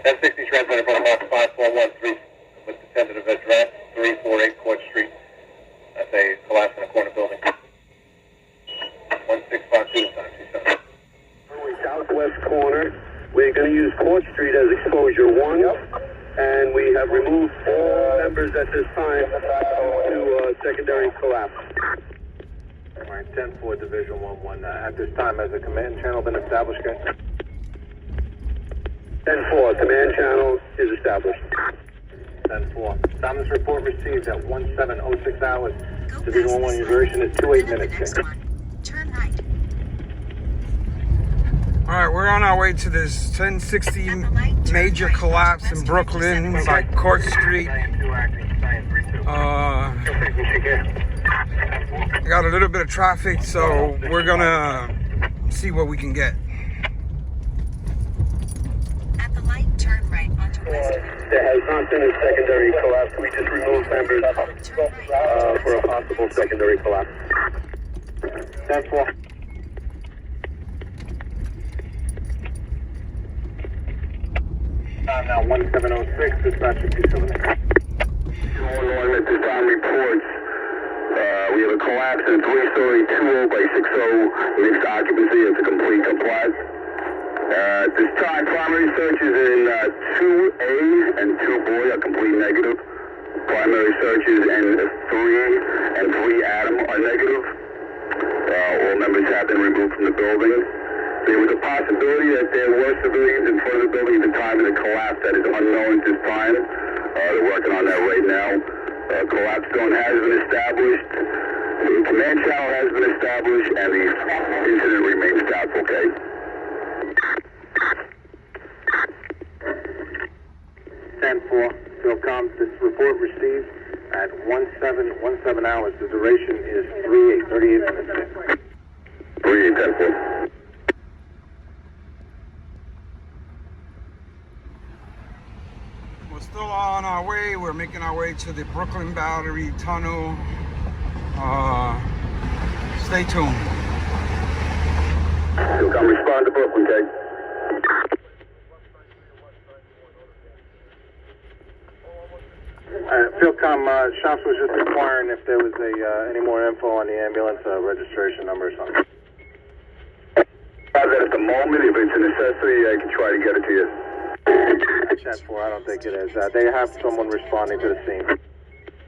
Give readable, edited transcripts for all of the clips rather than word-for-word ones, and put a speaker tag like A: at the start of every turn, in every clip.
A: 1060 transmitter from Mark 5413 with the tentative address 348 Court Street. That's a collapse in a corner building. 1652 times 27.
B: Southwest corner. We're going to use Court Street as exposure 1, and we have removed all members at this time to secondary collapse.
A: All right, 10-4 Division 1-1. At this time, has a command channel been established, guys?
B: 10-4, command channel is established.
A: 10-4. Thomas report received at 1706 hours. Division 1-1, your duration is 28 minutes.
C: Turn right.
D: All right, we're on our way to this 1060 major collapse in Brooklyn by Court Street. Got a little bit of traffic, so we're gonna see what we can get.
C: At the light, turn right onto West.
B: There has not been a secondary collapse. We just removed members for a possible secondary collapse.
A: 10-4. Now 1706, dispatcher 278.
B: 1-1 at this time reports. We have a collapse in a 3-story 2-0 by 6-0 mixed occupancy. It's a complete collapse. At this time, primary searches in 2A and 2B are complete negative. Primary searches in 3 and 3 Adam are negative. All members have been removed from the building. There was a possibility that there were civilians in front of the building at the time of the collapse. That is unknown at this time. They're working on that right now. Collapse zone has been established. The command channel has been established, and the incident remains doubtful. Okay.
A: 10-4. Philcom, this report received at 1717 hours. The duration is 38 minutes.
B: 38, 10-4.
D: We're still on our way. We're making our way to the Brooklyn Battery Tunnel. Stay tuned.
B: Philcom, respond to Brooklyn, okay?
A: Philcom, Shops was just inquiring if there was any more info on the ambulance registration number or something.
B: That at the moment, if it's a necessity, I can try to get it to you.
A: 10-4, I don't think it is. They have someone responding to the scene.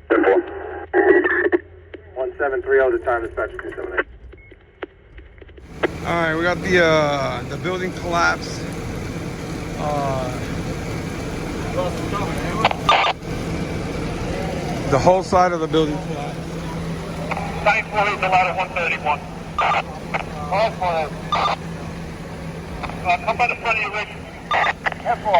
B: 10-4.
A: 1730, the time dispatcher 278.
D: All right, we got the building collapse. The whole side of the building collapsed.
A: 948, the ladder 131. All for come by the front of your rig. Careful.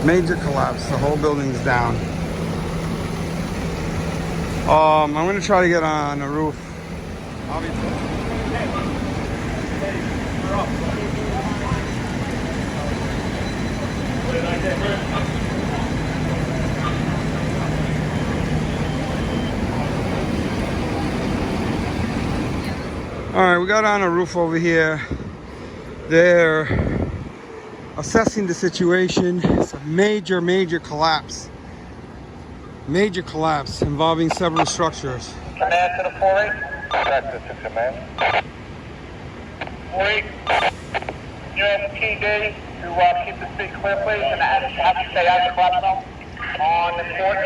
D: Major collapse. The whole building's down. I'm gonna try to get on the roof. All right, we got on a roof over here. They're assessing the situation. It's a major collapse. Major collapse involving several structures.
A: Command to the 4-8. That's to command. 4-8. You have key day to keep the street clear, please, and have you stay out of the collapse zone on the court.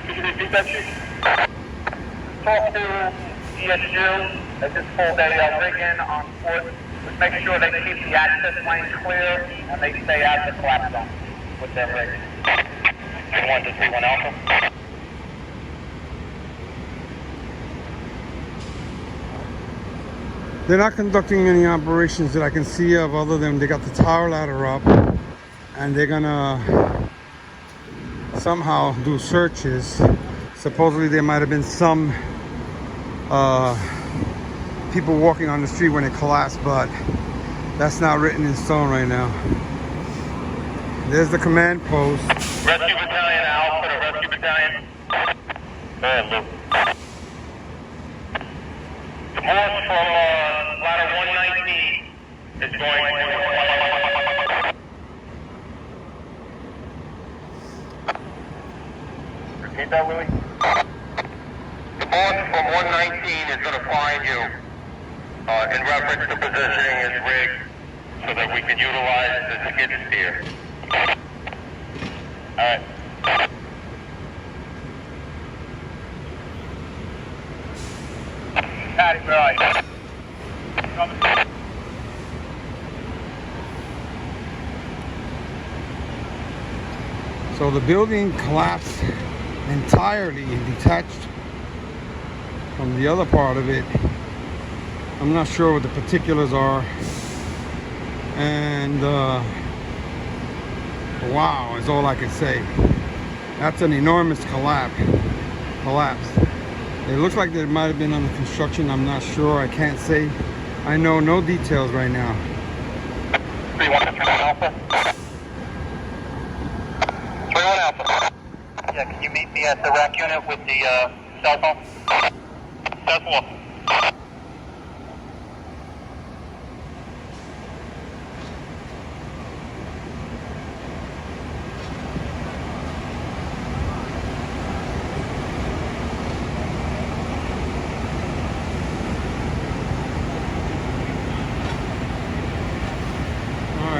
A: Could you repeat that, Chief? Talk to ESU at this full day rig in on foot. Just make sure they keep the access lane clear and they stay out of the collapse zone with their rig. 1-3-1 Alpha.
D: They're not conducting any operations that I can see of other than they got the tower ladder up and they're gonna somehow do searches. Supposedly there might have been some people walking on the street when it collapsed, but that's not written in stone right now. There's the command post.
A: Rescue Battalion Battalion. Go ahead, Luke. The force from ladder 119 is going to... Repeat that, Louis? The force from 119 is going to find you in reference to positioning its rig so that we can utilize the skid steer. Alright. Patty, where are you?
D: So the building collapsed entirely and detached from the other part of it. I'm not sure what the particulars are. And wow is all I can say. That's an enormous collapse. It looks like it might have been under construction. I'm not sure. I can't say. I know no details right now.
A: 3-1 Alpha. 3-1 Alpha. Yeah, can you meet me at the rack unit with the cell phone? That's one.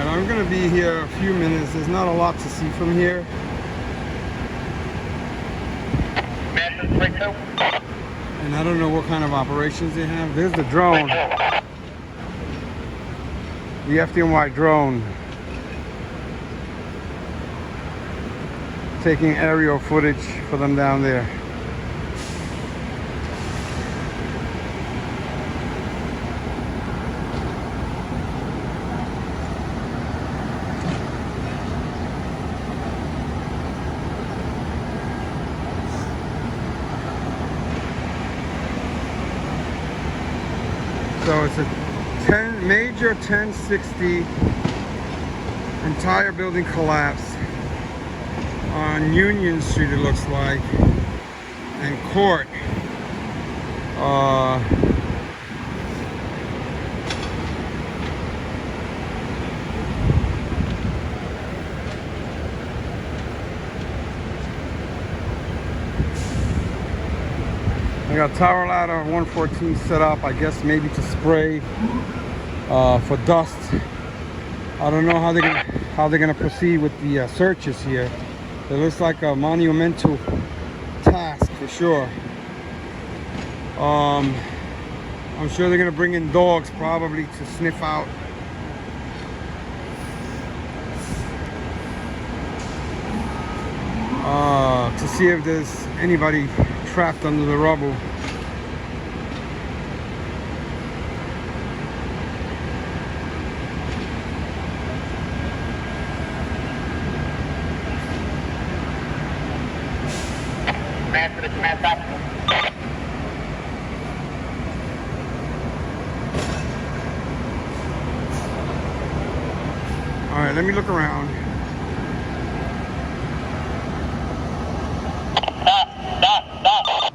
D: I'm going to be here a few minutes. There's not a lot to see from here. And I don't know what kind of operations they have. There's the drone. The Fdny drone. Taking aerial footage for them down there. So it's a major 1060 entire building collapse on Union Street, it looks like, and Court. I got tower ladder 114 set up, I guess maybe to spray for dust. I don't know how they're gonna proceed with the searches here. It looks like a monumental task for sure. I'm sure they're gonna bring in dogs probably to sniff out to see if there's anybody trapped under the rubble.
A: Man to the command tactical.
D: All right, let me look around.
A: Stop.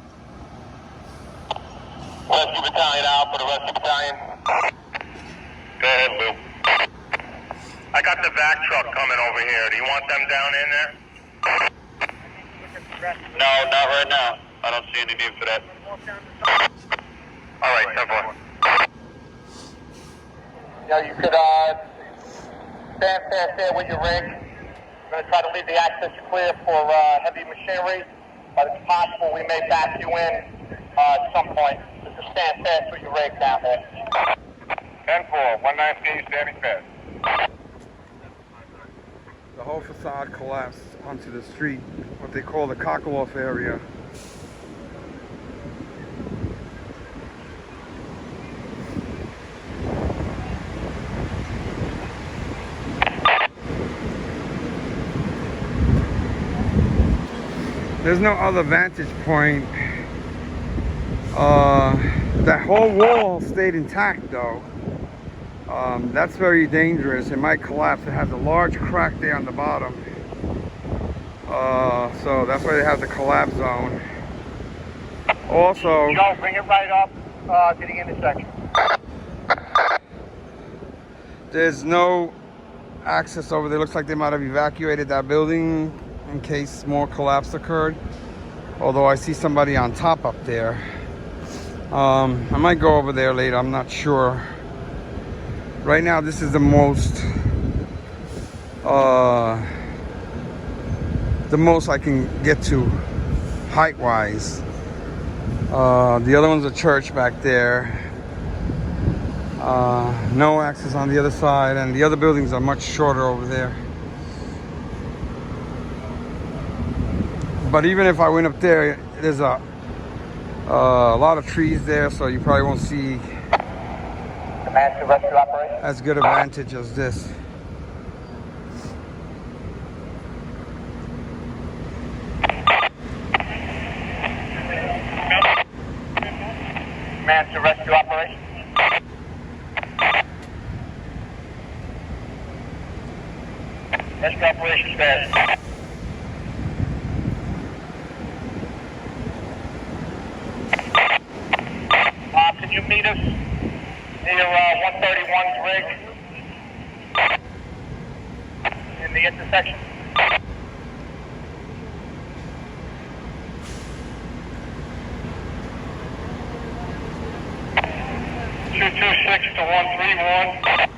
A: Rescue Battalion out for the Rescue Battalion. Go ahead, Lou. I got the vac truck coming over here. Do you want them down in there? No, not right now. I don't see any need for that. All right, 10-4. Yeah, you could stand fast there with your rig. I'm going to try to leave the access clear for heavy machinery, but it's possible we may back you in at some point. Just stand fast with your rig down there. 10-4, 193 standing fast.
D: The whole facade collapsed onto the street, what they call the cock-off area. There's no other vantage point. That whole wall stayed intact though. That's very dangerous. It might collapse. It has a large crack there on the bottom. So that's why they have the collapse zone. Also,
A: Joe, bring it right up to the intersection.
D: there's no access over there. Looks like they might have evacuated that building in case more collapse occurred. Although I see somebody on top up there. I might go over there later, I'm not sure. Right now, this is the most I can get to height-wise. The other one's a church back there. No access on the other side, and the other buildings are much shorter over there. But even if I went up there, there's a lot of trees there, so you probably won't see
A: Command to rescue operation.
D: as good a vantage as this.
A: Command to rescue operation. Rescue operation status. Can you meet us near 131's rig in the intersection? 226 to 131.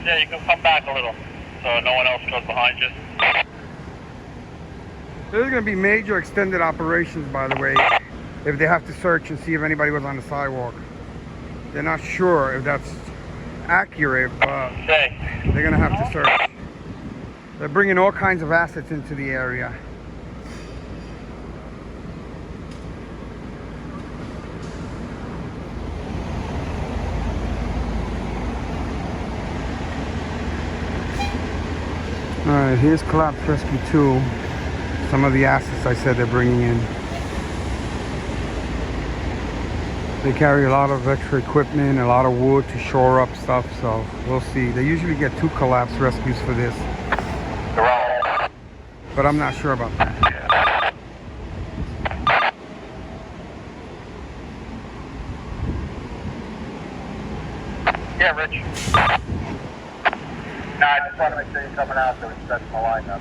A: Yeah, you can come back a little so no one else goes behind you.
D: There's going to be major extended operations, by the way, if they have to search and see if anybody was on the sidewalk. They're not sure if that's accurate, but they're going to have to search. They're bringing all kinds of assets into the area. Alright, here's Collapse Rescue 2. Some of the assets I said they're bringing in. They carry a lot of extra equipment, a lot of wood to shore up stuff, so we'll see. They usually get 2 collapse rescues for this. But I'm not sure about that.
A: Yeah, Rich. No, I just want to make sure you're coming out so we can set the line up.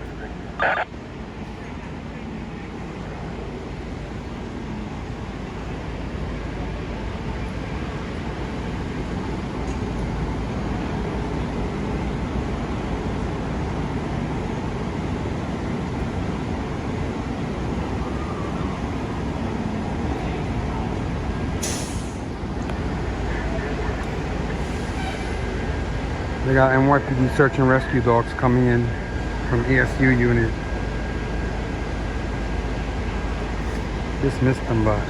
D: They got NYPD search and rescue dogs coming in from ESU unit. Just missed them, but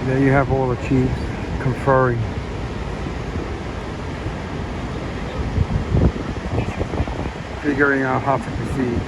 D: there you have all the chiefs conferring. Figuring out how to proceed.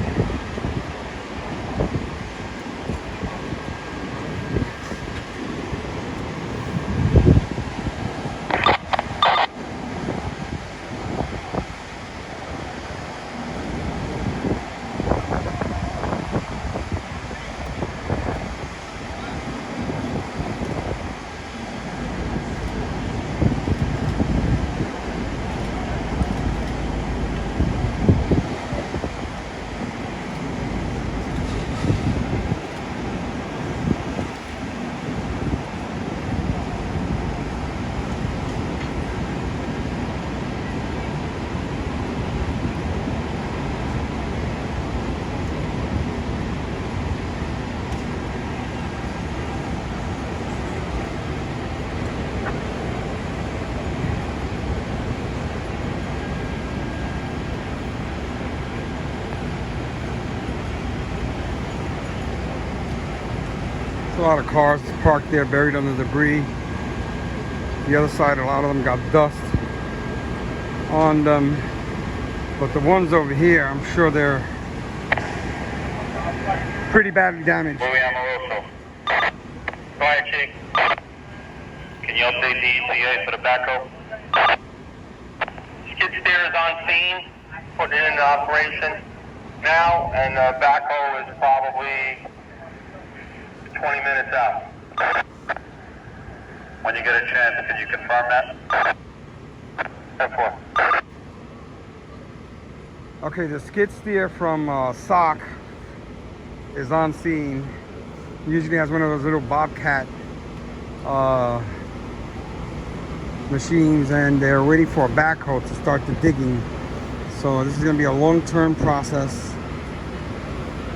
D: lot of cars parked there, buried under debris. The other side, a lot of them got dust on them. But the ones over here, I'm sure they're pretty badly damaged.
A: Where we are, Moroso. Fire chief. Can you update the ETA for the backhoe? Skid steer is on scene, putting it into operation now, and the backhoe is probably 20 minutes out. When you get a chance, can you confirm that? 10-4.
D: Okay, the skid steer from SOC is on scene. Usually has one of those little Bobcat machines, and they're waiting for a backhoe to start the digging. So this is going to be a long-term process,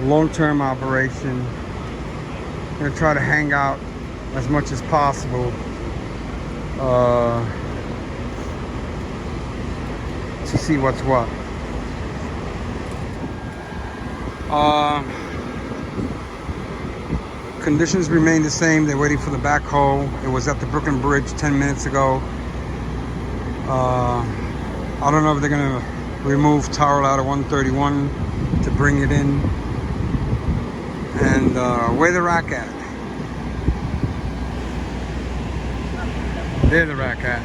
D: long-term operation. I'm going to try to hang out as much as possible to see what's what. Conditions remain the same. They're waiting for the backhoe. It was at the Brooklyn Bridge 10 minutes ago. I don't know if they're gonna remove Carroll out of 131 to bring it in. And where the rack at? There the rack at.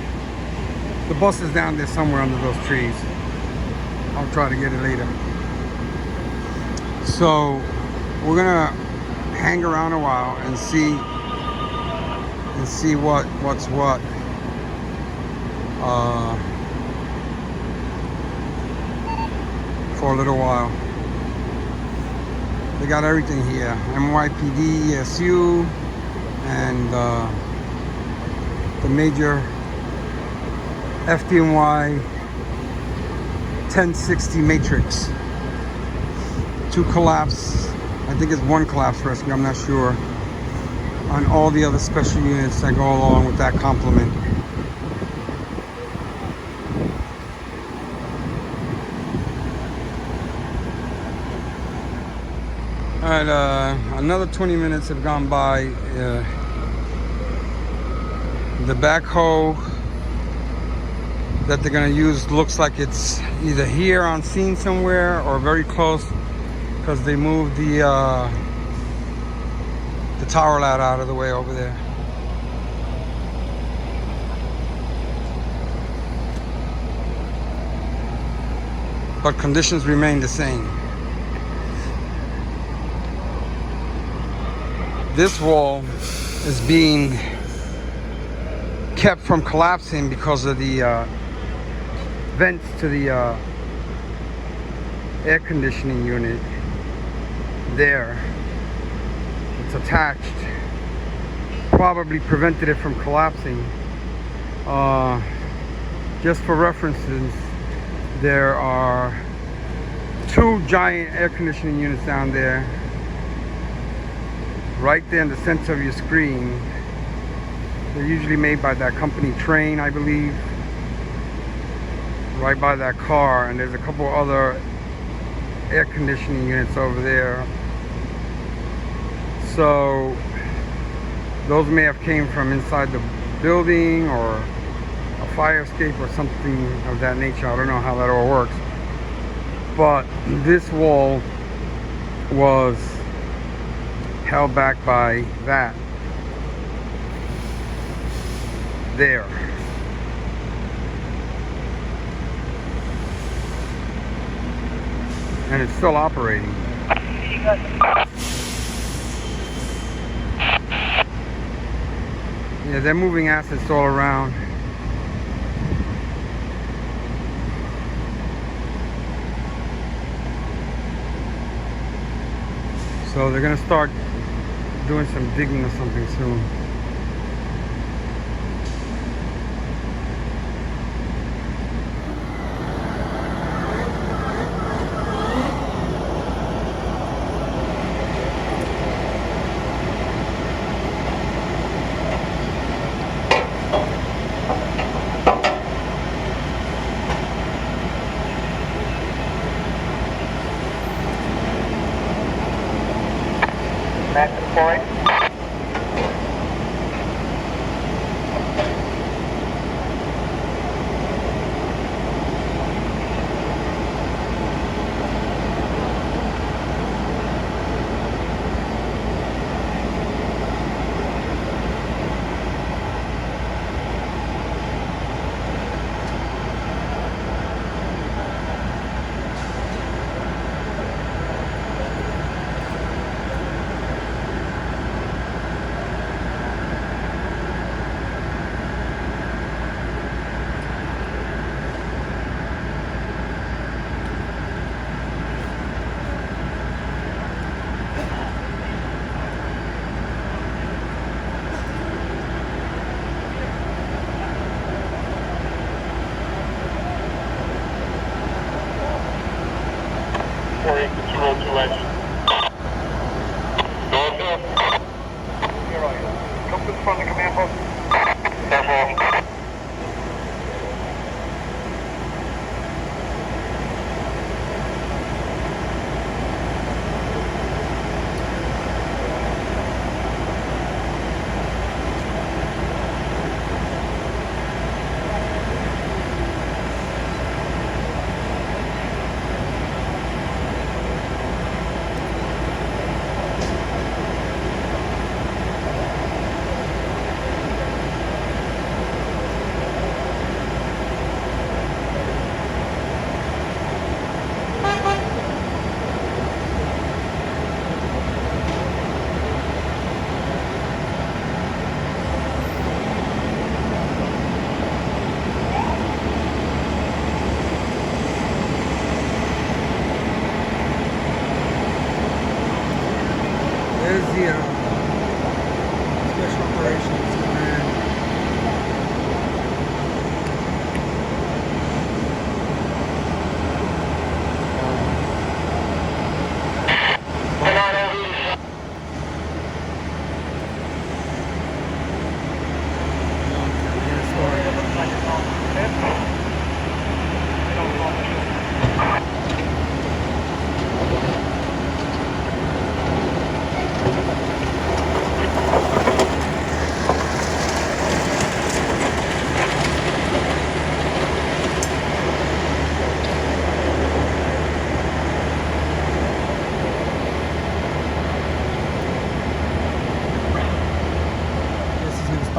D: The bus is down there somewhere under those trees. I'll try to get it later. So we're gonna hang around a while and see what's what. For a little while. They got everything here. NYPD, ESU, and the major Fdny 1060 matrix. 2 collapse, I think it's 1 collapse rescue, I'm not sure, on all the other special units that go along with that complement. Alright, another 20 minutes have gone by. The backhoe that they're going to use looks like it's either here on scene somewhere or very close, because they moved the tower ladder out of the way over there. But conditions remain the same. This wall is being kept from collapsing because of the vents to the air conditioning unit there. It's attached. Probably prevented it from collapsing. Just for references, there are 2 giant air conditioning units down there, right there in the center of your screen. They're usually made by that company Train, I believe, right by that car. And there's a couple other air conditioning units over there. So those may have came from inside the building or a fire escape or something of that nature. I don't know how that all works. But this wall was held back by that there. And it's still operating. Yeah, they're moving assets all around. So they're gonna start doing some digging or something soon.
A: Max deployed.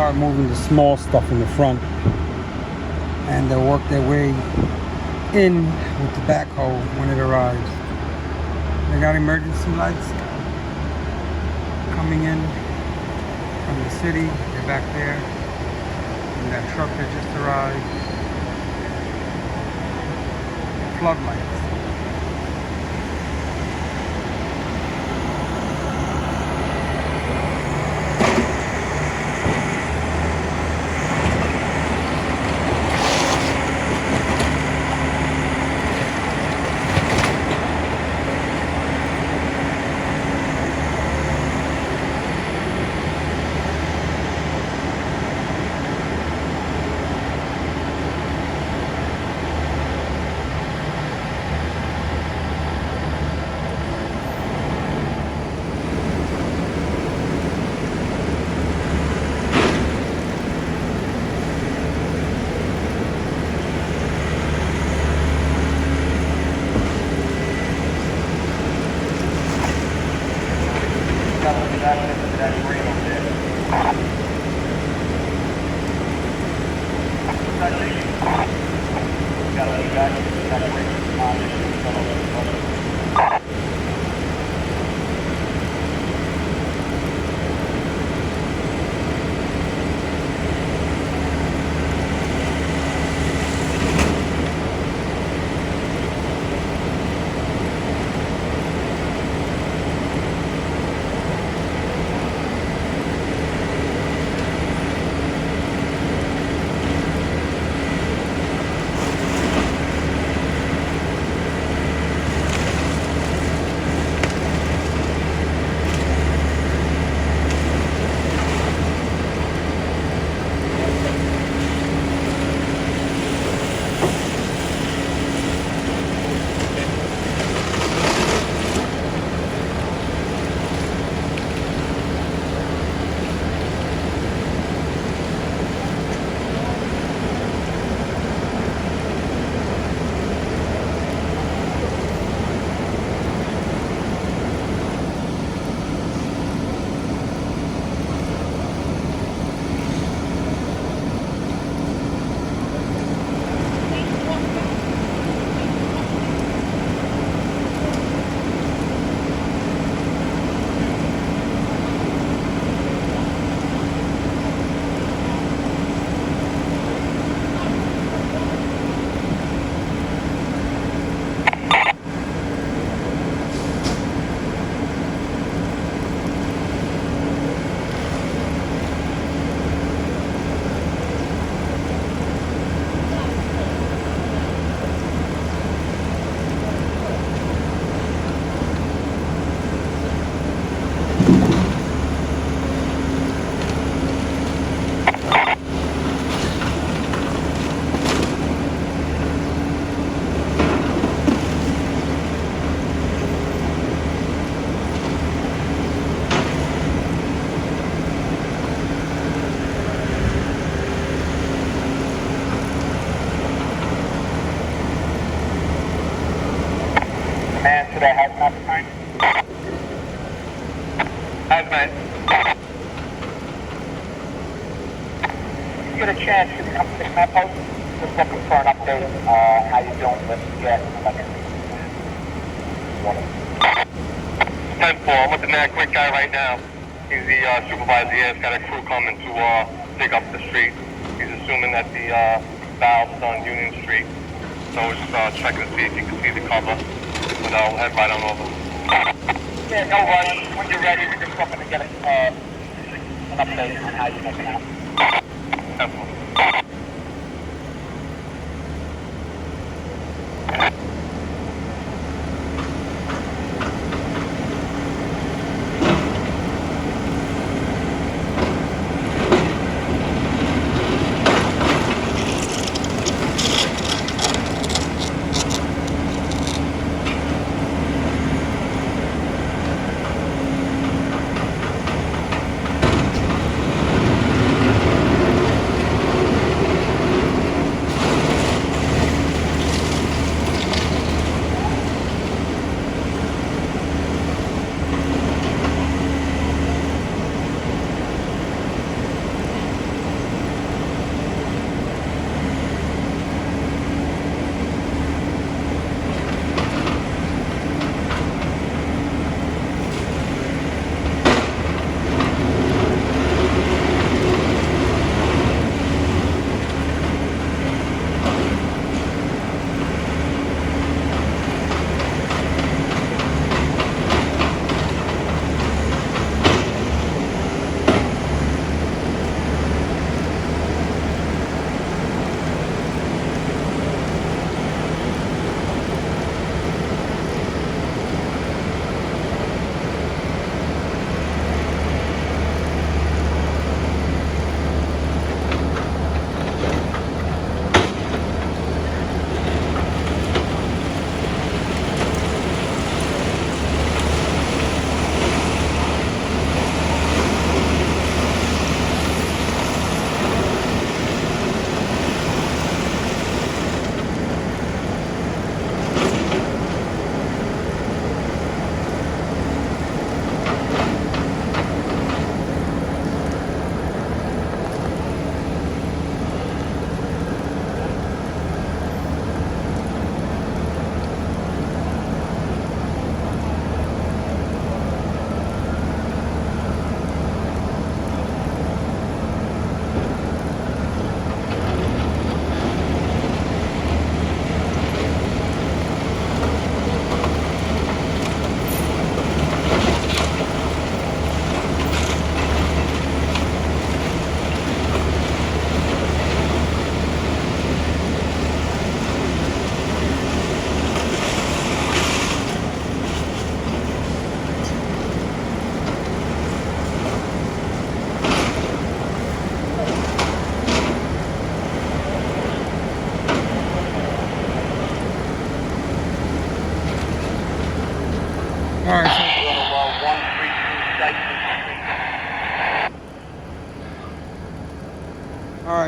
D: start moving the small stuff in the front, and they'll work their way in with the backhoe when it arrives. They got emergency lights coming in from the city. They're back there. And that truck that just arrived. Floodlights.
A: To the hazmat sign. Hazmat. If you get a chance, you can come to the command post. Just looking for an update. How you doing with gas and electricity? 10-4. I'm with the NACWIC guy right now. He's the supervisor here. He's got a crew coming to dig up the street. He's assuming that the valve's on Union Street. So we're just checking to see if you can see the cover. But I'll head right on over. Yeah, no rush. When you're ready, we're just looking to get an update on how you're making out.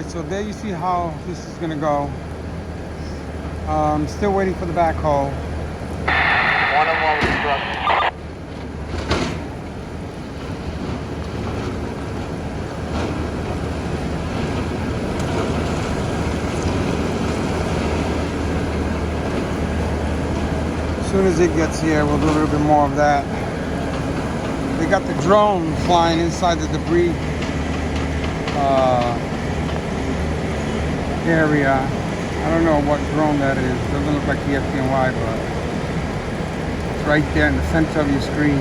D: So there you see how this is gonna go. Still waiting for the backhoe.
A: 101 truck.
D: As soon as it gets here, we'll do a little bit more of that. They got the drone flying inside the debris area. I don't know what drone that is. Doesn't look like the Fdny, but it's right there in the center of your screen,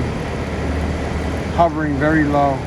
D: hovering very low.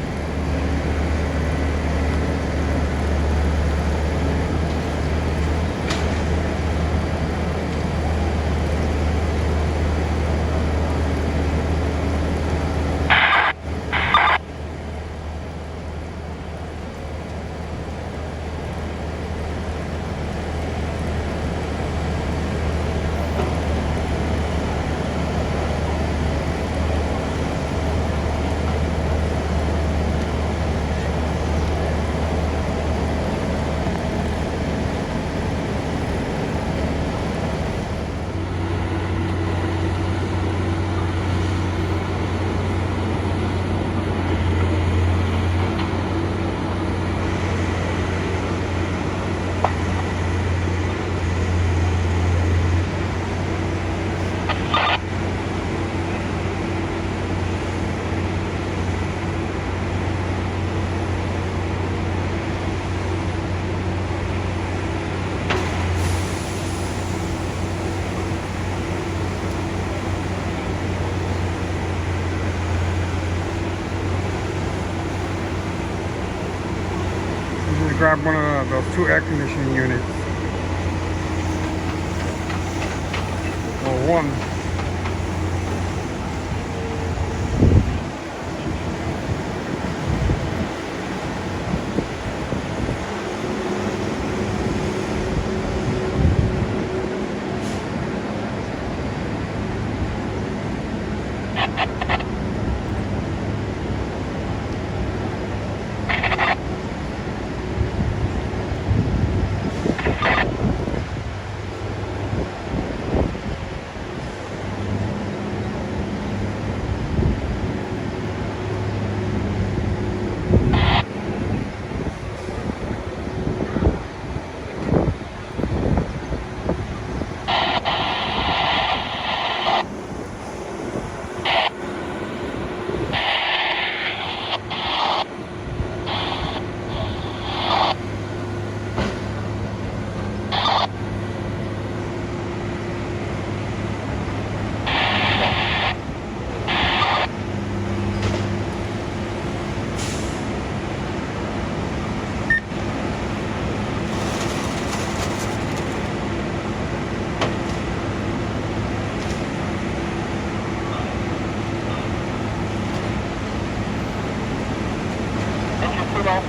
D: Grab one of those 2 air conditioning units, or one.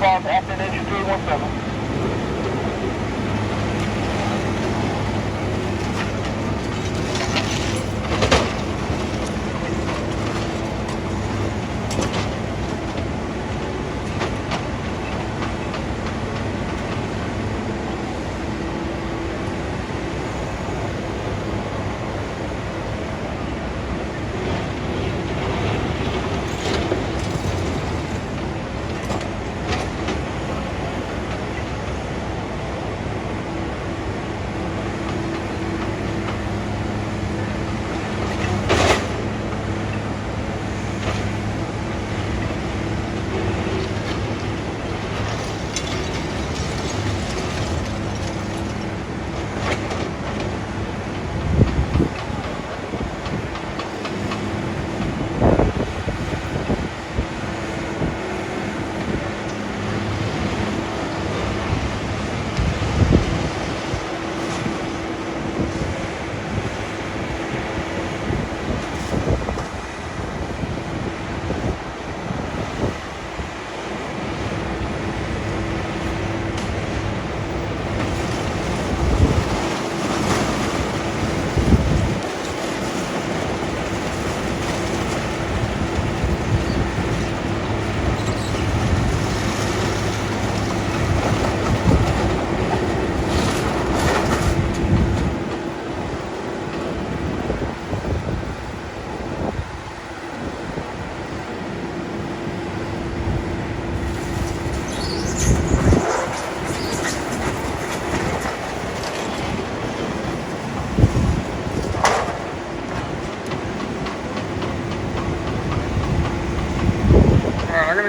A: After engine 317.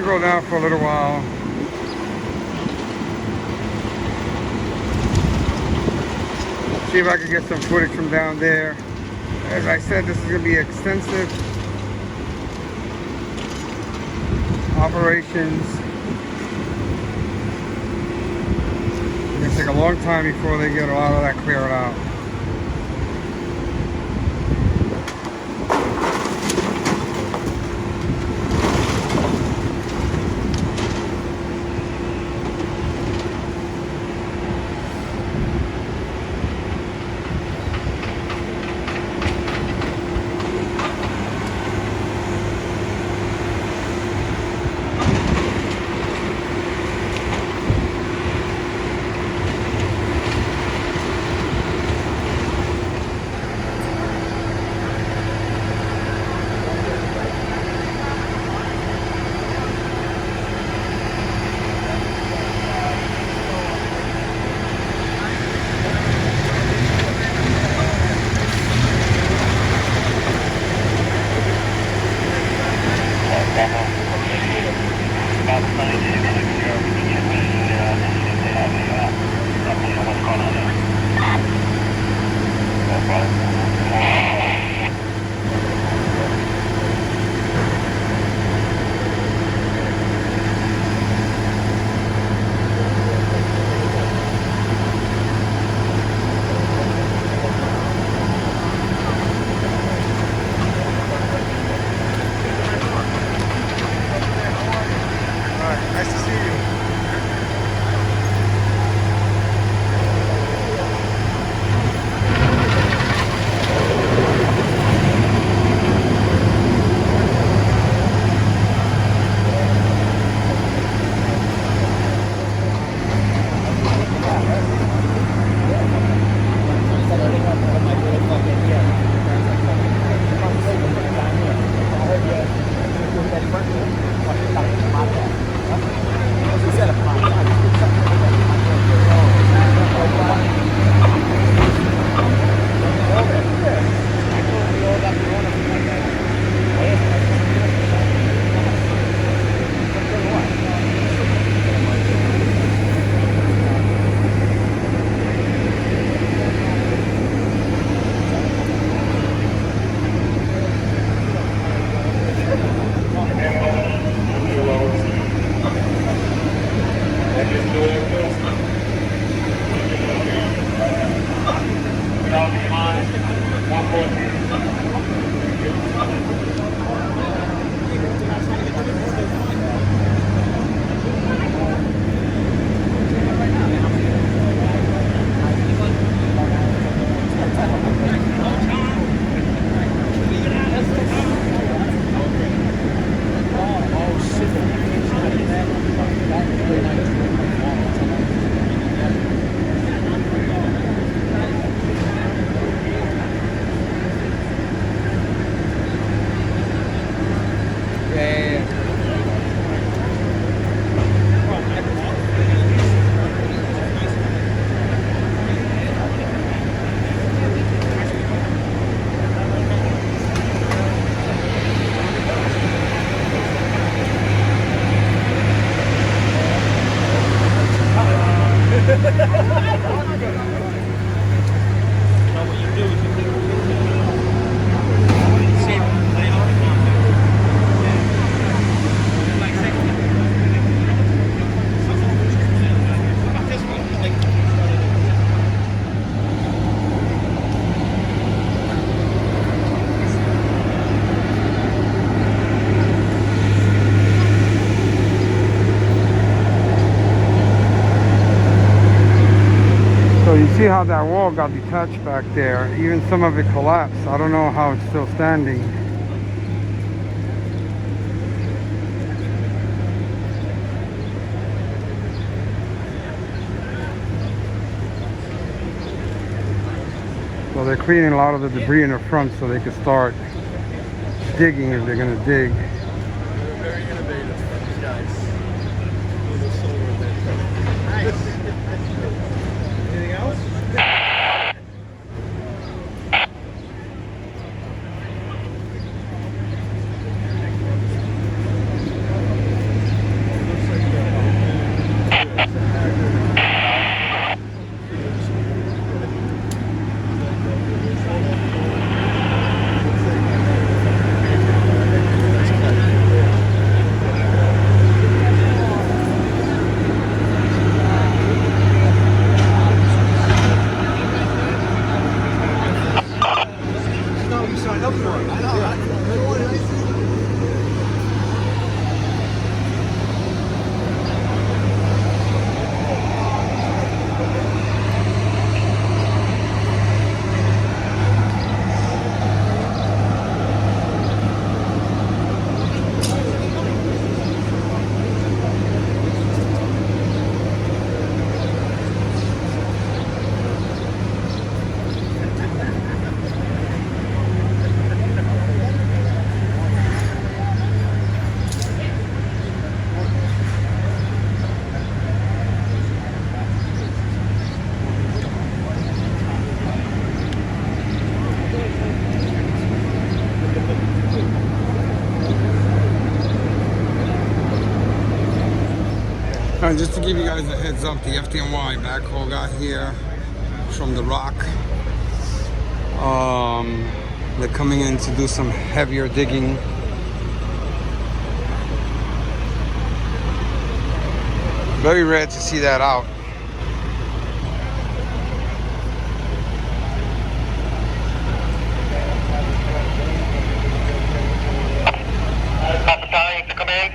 D: go down for a little while. See if I can get some footage from down there. As I said, this is going to be extensive operations. It's going to take a long time before they get a lot of that cleared out. See how that wall got detached back there. Even some of it collapsed. I don't know how it's still standing. So they're cleaning a lot of the debris in the front so they can start digging if they're going to dig.
E: They're very innovative, these guys. Little solar bit. Nice. Anything else?
D: Alright, just to give you guys a heads up, the FDNY backhoe got here from the rock. They're coming in to do some heavier digging. Very rare to see that out.
A: Battalion to come in.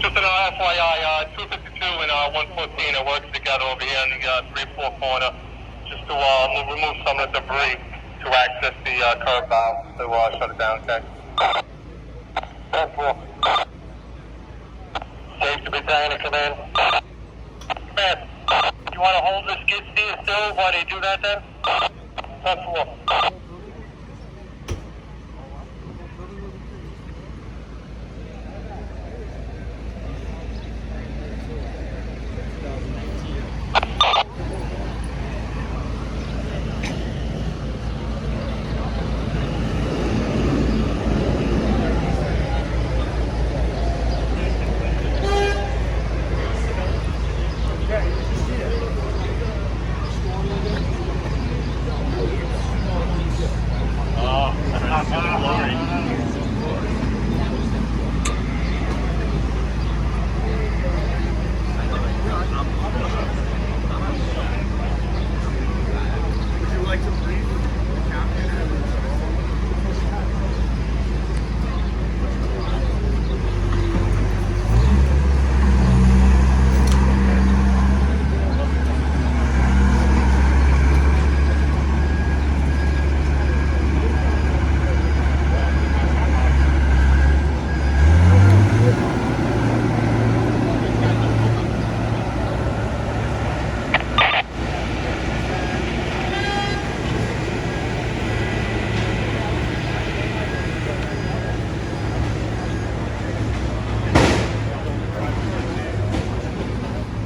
A: Just an FYI, 252 and 114 are working together over here in the 3-4 corner, just to remove some of the debris to access the curb valve to shut it down. Okay. 10-4. Safe to battalion to come in. Man, you want to hold the skid steer still while they do that then? 10-4.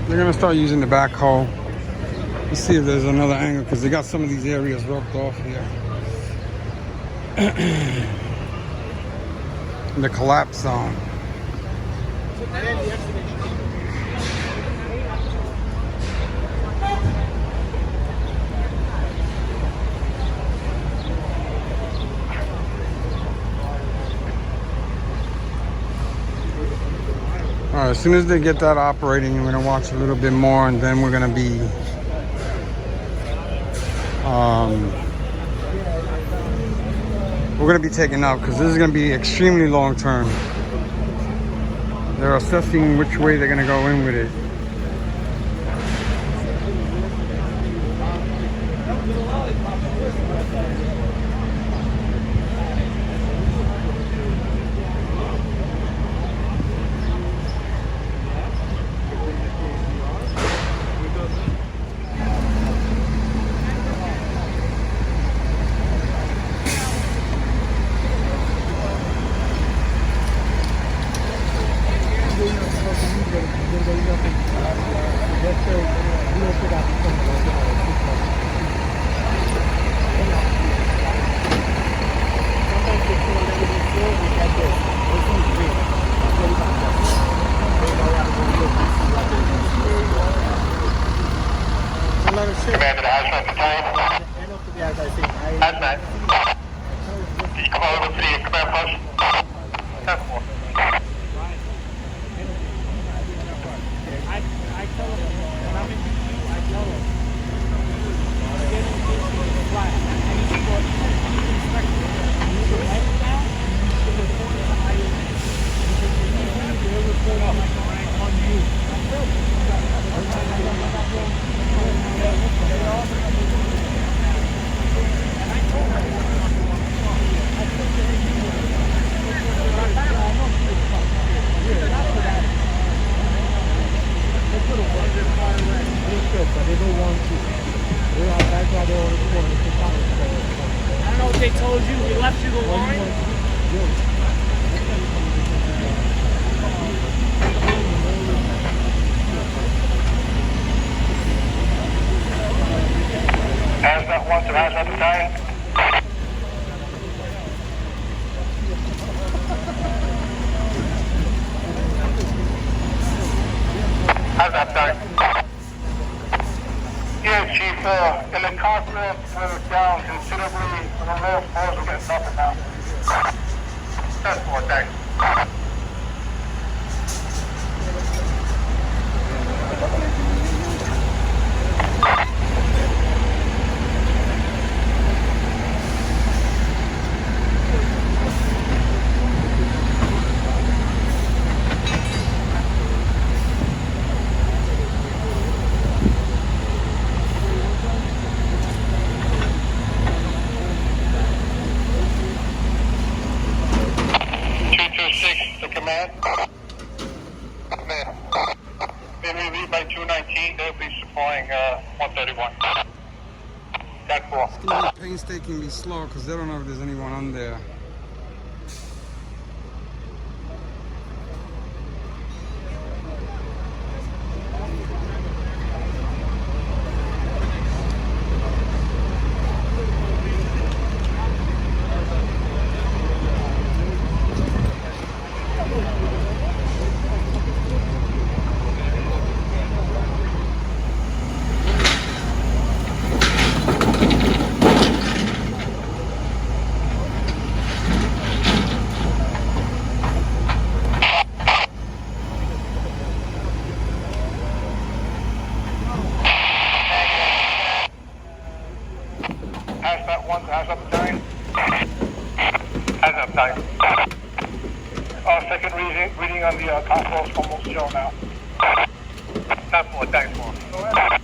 D: They're gonna start using the backhoe. Let's see if there's another angle because they got some of these areas roped off here. The collapse zone. All right, as soon as they get that operating, we're gonna watch a little bit more, and then we're gonna be taking up because this is gonna be extremely long term. They're assessing which way they're gonna go in with it.
A: Commander, hazmat battalion. Hazmat. Can you come over to the command post? 10-4.
F: I don't know what they told you. We left you the line.
A: Hazmat 1 to hazmat battalion. How's that time? Yeah, Chief, and the cockpit went down considerably. The rear floors are getting nothing now. That's more, thanks. The command. They will leave by 219. They'll be supplying 131. That's cool.
D: It's gonna be painstakingly slow because they don't know if there's anyone on there.
A: How's that one? How's that time? How's that time? Second reading on the console's almost show now. That's more, thanks more. Go ahead.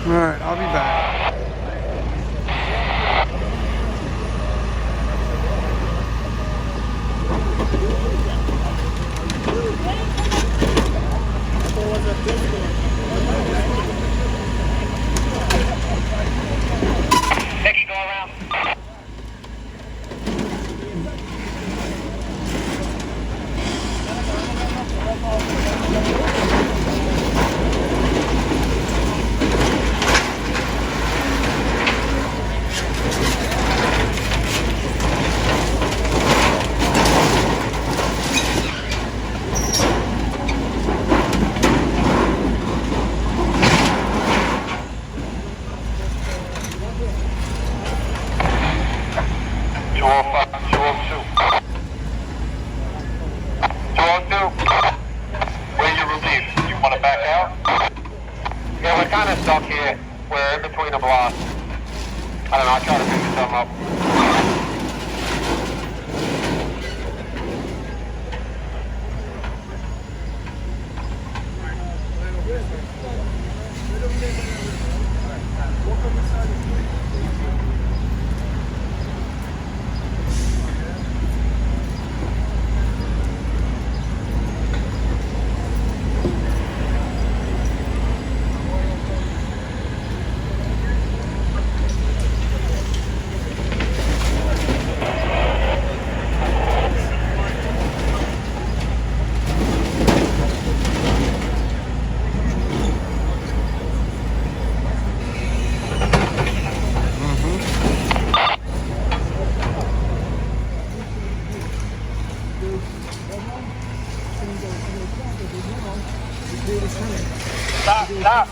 D: All right, I'll be back.
A: Next go around. Yeah, we're kind of stuck here. We're in between a blast. I don't know, I'll try to figure something up. Stop.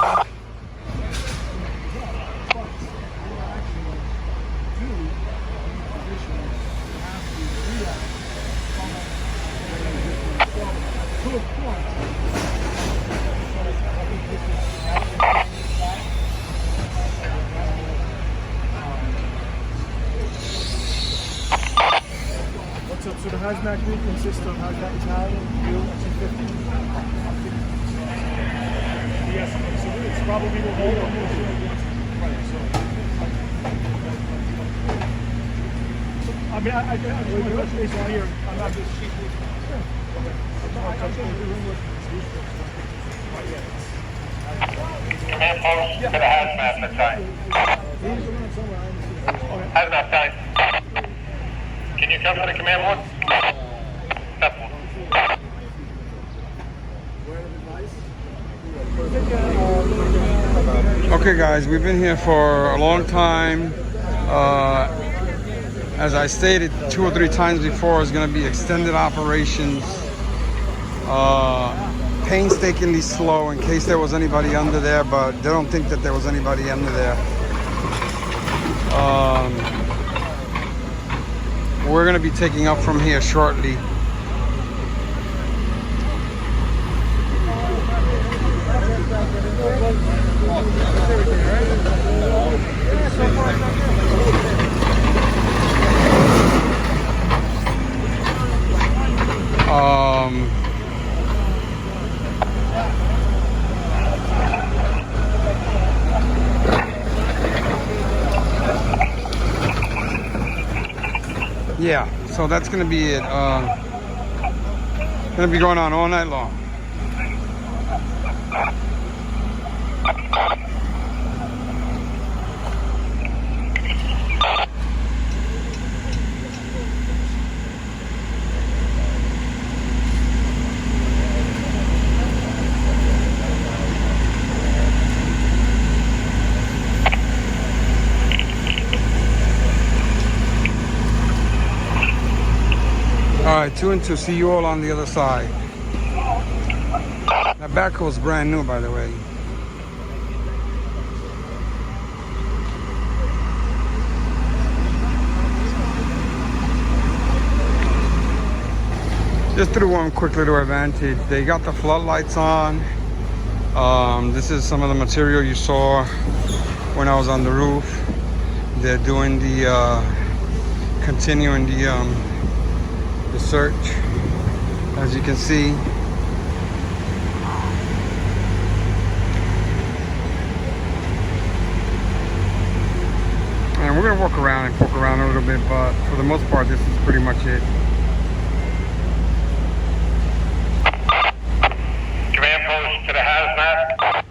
E: So the hazmat group consists of hazmat battalion, you, and 50. Yes, so it's probably will hold on this. Right, so. I mean, I touch base while here. I'm not just chief. I touch base with
A: Command post to the hazmat battalion. Hazmat battalion. Can you come to the command one? Step one.
D: Okay guys, we've been here for a long time. As I stated 2 or 3 times before, it's going to be extended operations. Painstakingly slow in case there was anybody under there, but they don't think that there was anybody under there. We're going to be taking up from here shortly. Yeah, so that's gonna be it. Gonna be going on all night long. All right, 2 and 2. See you all on the other side. That backhoe is brand new, by the way. Just through one quick little advantage. They got the floodlights on. This is some of the material you saw when I was on the roof. They're doing the continuing the search, as you can see. And we're gonna walk around and poke around a little bit, but for the most part, this is pretty much it.
A: Command post to the hazmat.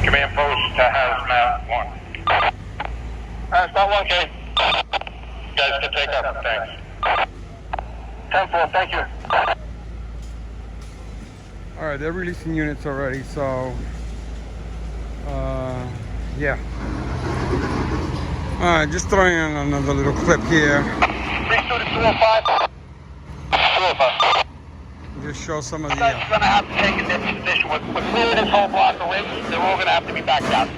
A: Command post to hazmat 1. Hazmat 1, okay. You guys can take up, thanks. 10-4, thank you.
D: All right, they're releasing units already, so yeah. All right, just throwing in another little clip here.
A: 3-2-205. 205.
D: Just show some of the.
A: You guys are going to have to take in this position. We're clearing this whole block away. They're all going to have to be backed out.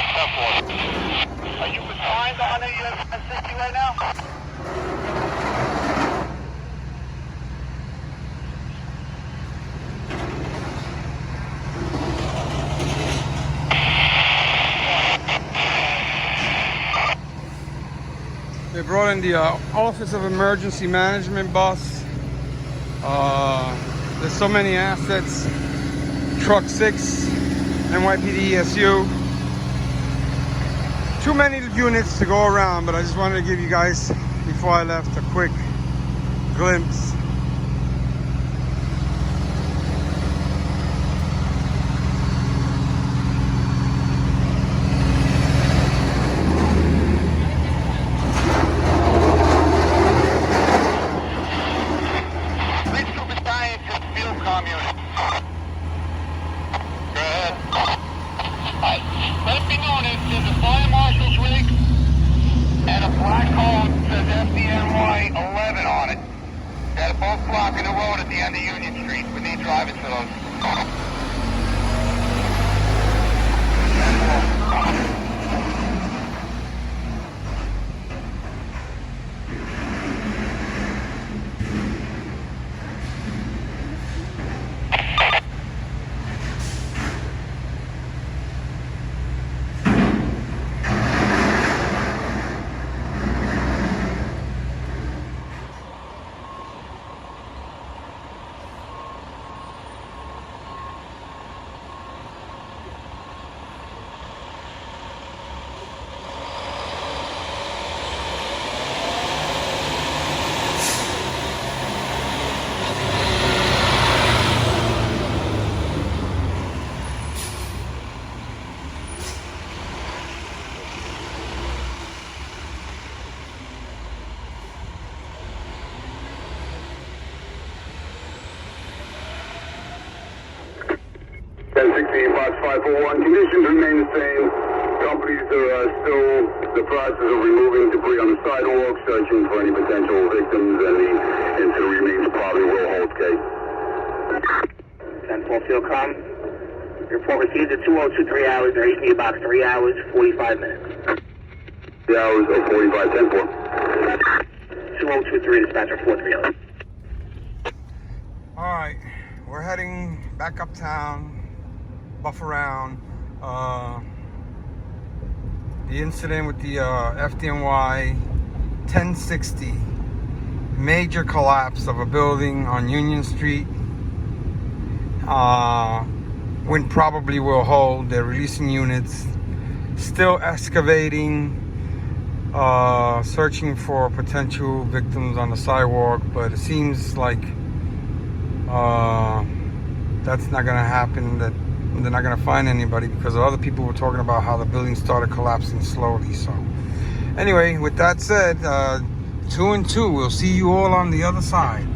A: 10-4. Are you behind on the S60 right now?
D: They brought in the Office of Emergency Management bus. There's so many assets. Truck 6, NYPD ESU. Too many units to go around, but I just wanted to give you guys, before I left, a quick glimpse.
A: Let me know that there's a fire marshal's rig and a black code that says Fdny 11 on it. They're both blocking the road at the end of Union Street. We need drivers for those.
B: 1016 box 541. Conditions remain the same. Companies are still in the process of removing debris on the sidewalk, searching for any potential victims, and the incident remains probably will hold case.
A: 10-4 field com. Report received at 2023 hours. Duration of box 3 hours, 45 minutes.
B: 3 hours of 45, 10-4.
A: 2023 dispatcher 430.
D: All right, we're heading back uptown, buff around. The incident with the Fdny 1060, major collapse of a building on Union Street. Wind probably will hold. They're releasing units, still excavating, searching for potential victims on the sidewalk, but it seems like that's not gonna happen, that they're not gonna find anybody, because other people were talking about how the building started collapsing slowly. So anyway, with that said, 2 and 2, we'll see you all on the other side.